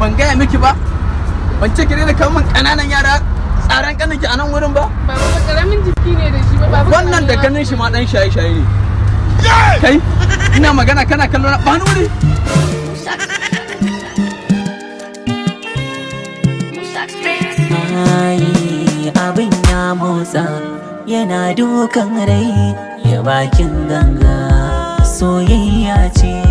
ban gaya miki ba, ban ce ki daina kawo min ƙananan yara tsaran ƙaninki a nan wurin ba. Baba ba karamin jiki ne da shi ba baba. Wannan da ganin shi ma ɗan shaye-shaye ne. Kai, ina magana kana kallo na bani wuri. Abin ya motsa yana dukan rai ya bakin ganga soyayya ce.